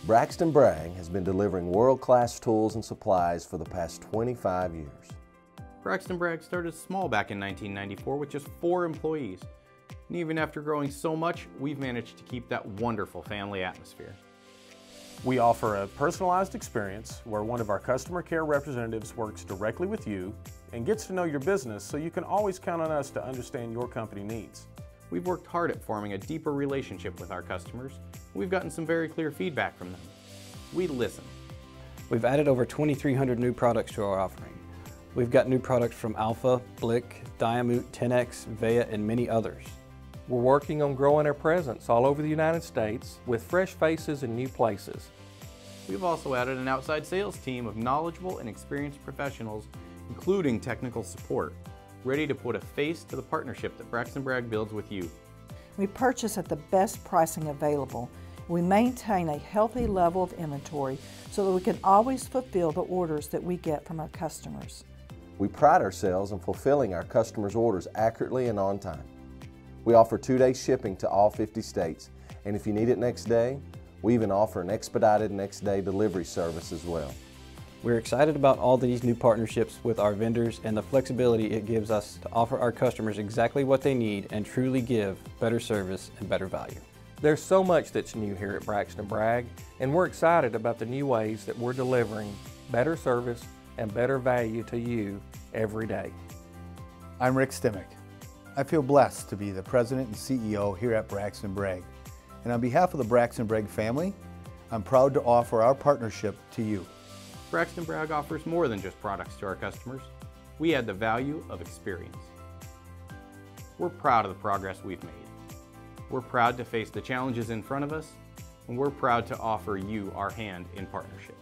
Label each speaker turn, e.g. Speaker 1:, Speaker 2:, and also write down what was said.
Speaker 1: Braxton-Bragg has been delivering world-class tools and supplies for the past 25 years.
Speaker 2: Braxton-Bragg started small back in 1994 with just 4 employees. And even after growing so much, we've managed to keep that wonderful family atmosphere.
Speaker 3: We offer a personalized experience where one of our customer care representatives works directly with you and gets to know your business, so you can always count on us to understand your company needs.
Speaker 2: We've worked hard at forming a deeper relationship with our customers. We've gotten some very clear feedback from them. We listen.
Speaker 4: We've added over 2,300 new products to our offering. We've got new products from Alpha, Blick, Diamut, 10X, Vea, and many others.
Speaker 5: We're working on growing our presence all over the United States with fresh faces in new places.
Speaker 2: We've also added an outside sales team of knowledgeable and experienced professionals, including technical support, ready to put a face to the partnership that Braxton-Bragg builds with you.
Speaker 6: We purchase at the best pricing available. We maintain a healthy level of inventory so that we can always fulfill the orders that we get from our customers.
Speaker 1: We pride ourselves in fulfilling our customers' orders accurately and on time. We offer 2-day shipping to all 50 states, and if you need it next day, we even offer an expedited next-day delivery service as well.
Speaker 4: We're excited about all these new partnerships with our vendors and the flexibility it gives us to offer our customers exactly what they need and truly give better service and better value.
Speaker 5: There's so much that's new here at Braxton-Bragg, and we're excited about the new ways that we're delivering better service and better value to you every day.
Speaker 7: I'm Rick Stimmick. I feel blessed to be the President and CEO here at Braxton-Bragg. And on behalf of the Braxton-Bragg family, I'm proud to offer our partnership to you.
Speaker 2: Braxton-Bragg offers more than just products to our customers. We add the value of experience. We're proud of the progress we've made. We're proud to face the challenges in front of us, and we're proud to offer you our hand in partnership.